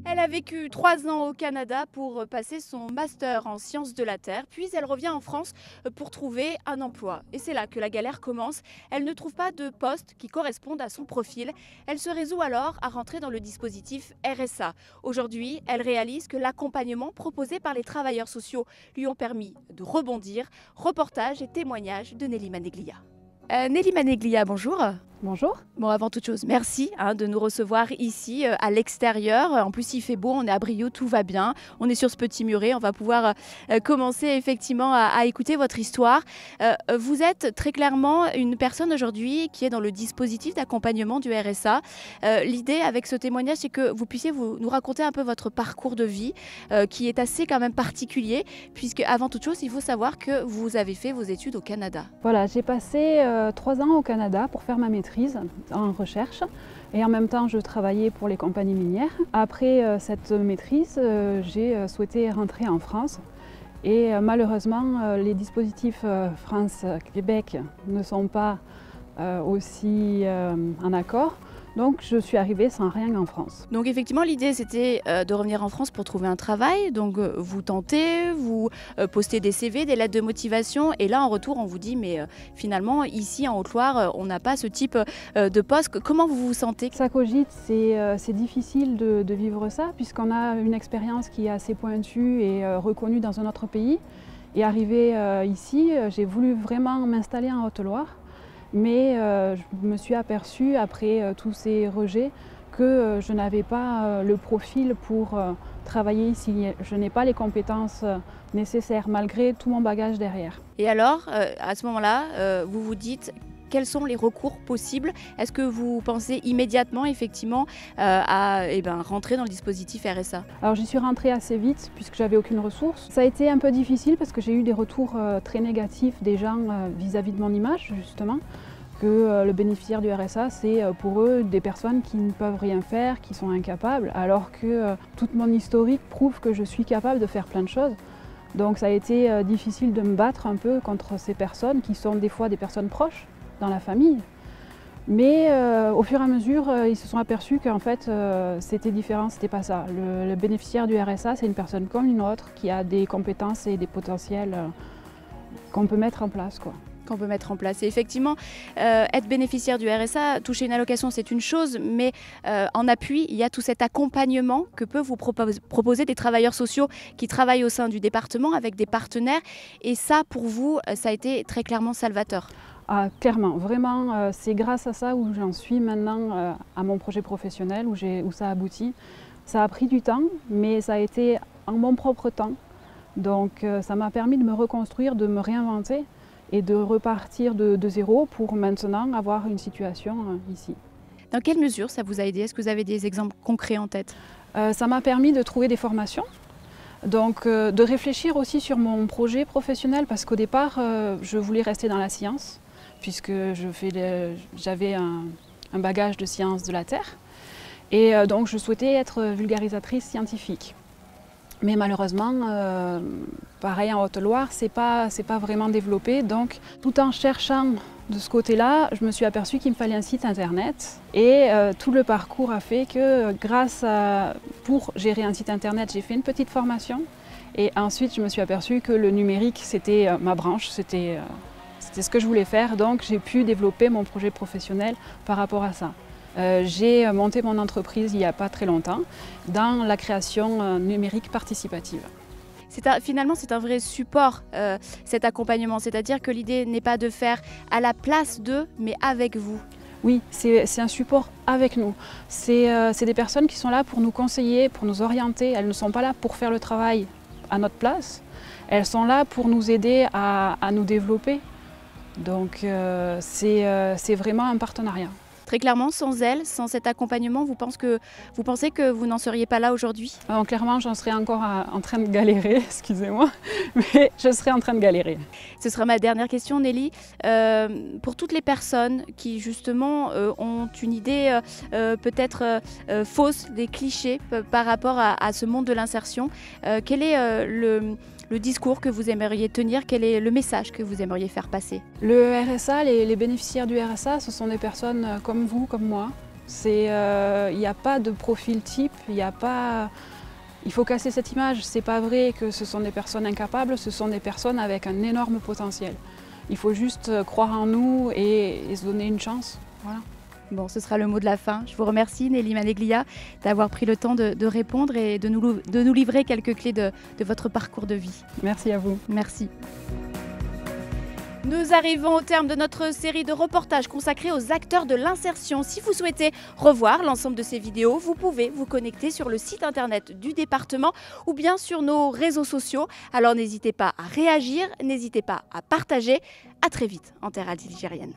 Elle a vécu 3 ans au Canada pour passer son master en sciences de la Terre, puis elle revient en France pour trouver un emploi. Et c'est là que la galère commence. Elle ne trouve pas de poste qui corresponde à son profil. Elle se résout alors à rentrer dans le dispositif RSA. Aujourd'hui, elle réalise que l'accompagnement proposé par les travailleurs sociaux lui ont permis de rebondir. Reportage et témoignage de Nelly Maneglia. Nelly Maneglia, bonjour. Bonjour. Bon, avant toute chose, merci de nous recevoir ici à l'extérieur. En plus, il fait beau, on est à Brioude, tout va bien. On est sur ce petit muret, on va pouvoir commencer effectivement à écouter votre histoire. Vous êtes très clairement une personne aujourd'hui qui est dans le dispositif d'accompagnement du RSA. L'idée avec ce témoignage, c'est que vous puissiez nous raconter un peu votre parcours de vie qui est assez quand même particulier, puisque avant toute chose, il faut savoir que vous avez fait vos études au Canada. Voilà, j'ai passé 3 ans au Canada pour faire ma maîtrise en recherche et en même temps je travaillais pour les compagnies minières. Après cette maîtrise, j'ai souhaité rentrer en France et malheureusement les dispositifs France-Québec ne sont pas aussi en accord. Donc je suis arrivée sans rien en France. Donc effectivement l'idée c'était de revenir en France pour trouver un travail. Donc vous tentez, vous postez des CV, des lettres de motivation et là en retour on vous dit mais finalement ici en Haute-Loire on n'a pas ce type de poste. Comment vous vous sentez? Ça cogite, c'est difficile de vivre ça puisqu'on a une expérience qui est assez pointue et reconnue dans un autre pays. Et arrivé ici, j'ai voulu vraiment m'installer en Haute-Loire. Mais je me suis aperçue après tous ces rejets que je n'avais pas le profil pour travailler ici. Je n'ai pas les compétences nécessaires malgré tout mon bagage derrière. Et alors, à ce moment-là, vous vous dites quels sont les recours possibles? Est-ce que vous pensez immédiatement effectivement à rentrer dans le dispositif RSA? Alors j'y suis rentrée assez vite puisque j'avais aucune ressource. Ça a été un peu difficile parce que j'ai eu des retours très négatifs des gens vis-à-vis de mon image justement. Que le bénéficiaire du RSA, c'est pour eux des personnes qui ne peuvent rien faire, qui sont incapables, alors que toute mon historique prouve que je suis capable de faire plein de choses. Donc ça a été difficile de me battre un peu contre ces personnes qui sont des fois des personnes proches dans la famille. Mais au fur et à mesure, ils se sont aperçus qu'en fait c'était différent, c'était pas ça. Le bénéficiaire du RSA, c'est une personne comme une autre qui a des compétences et des potentiels qu'on peut mettre en place, quoi. Qu'on peut mettre en place. Et effectivement, être bénéficiaire du RSA, toucher une allocation, c'est une chose, mais en appui, il y a tout cet accompagnement que peuvent vous proposer des travailleurs sociaux qui travaillent au sein du département avec des partenaires. Et ça, pour vous, ça a été très clairement salvateur. Ah, clairement, vraiment, c'est grâce à ça où j'en suis maintenant à mon projet professionnel, où ça aboutit. Ça a pris du temps, mais ça a été en mon propre temps. Donc ça m'a permis de me reconstruire, de me réinventer et de repartir de zéro pour maintenant avoir une situation ici. Dans quelle mesure ça vous a aidé? Est-ce que vous avez des exemples concrets en tête? Ça m'a permis de trouver des formations, donc de réfléchir aussi sur mon projet professionnel parce qu'au départ, je voulais rester dans la science puisque j'avais un bagage de sciences de la Terre et donc je souhaitais être vulgarisatrice scientifique. Mais malheureusement, pareil en Haute-Loire, c'est pas vraiment développé. Donc, tout en cherchant de ce côté-là, je me suis aperçue qu'il me fallait un site internet. Et tout le parcours a fait que, pour gérer un site internet, j'ai fait une petite formation. Et ensuite, je me suis aperçue que le numérique, c'était ma branche, c'était ce que je voulais faire. Donc, j'ai pu développer mon projet professionnel par rapport à ça. J'ai monté mon entreprise il n'y a pas très longtemps dans la création numérique participative. Finalement, c'est un vrai support, cet accompagnement. C'est-à-dire que l'idée n'est pas de faire à la place d'eux, mais avec vous. Oui, c'est un support avec nous. C'est des personnes qui sont là pour nous conseiller, pour nous orienter. Elles ne sont pas là pour faire le travail à notre place. Elles sont là pour nous aider à nous développer. Donc c'est vraiment un partenariat. Très clairement, sans elle, sans cet accompagnement, vous pensez que vous n'en seriez pas là aujourd'hui? Clairement, j'en serais encore en train de galérer, excusez-moi, mais je serais en train de galérer. Ce sera ma dernière question, Nelly. Pour toutes les personnes qui, justement, ont une idée peut-être fausse, des clichés par rapport à ce monde de l'insertion, quel est le discours que vous aimeriez tenir? Quel est le message que vous aimeriez faire passer? Le RSA, les bénéficiaires du RSA, ce sont des personnes comme vous, comme moi. Il n'y a pas de profil type, il faut casser cette image. C'est pas vrai que ce sont des personnes incapables, ce sont des personnes avec un énorme potentiel. Il faut juste croire en nous et se donner une chance. Voilà. Bon, ce sera le mot de la fin. Je vous remercie, Nelly Maneglia, d'avoir pris le temps de répondre et de nous livrer quelques clés de votre parcours de vie. Merci à vous. Merci. Nous arrivons au terme de notre série de reportages consacrés aux acteurs de l'insertion. Si vous souhaitez revoir l'ensemble de ces vidéos, vous pouvez vous connecter sur le site internet du département ou bien sur nos réseaux sociaux. Alors n'hésitez pas à réagir, n'hésitez pas à partager. À très vite en terre algérienne.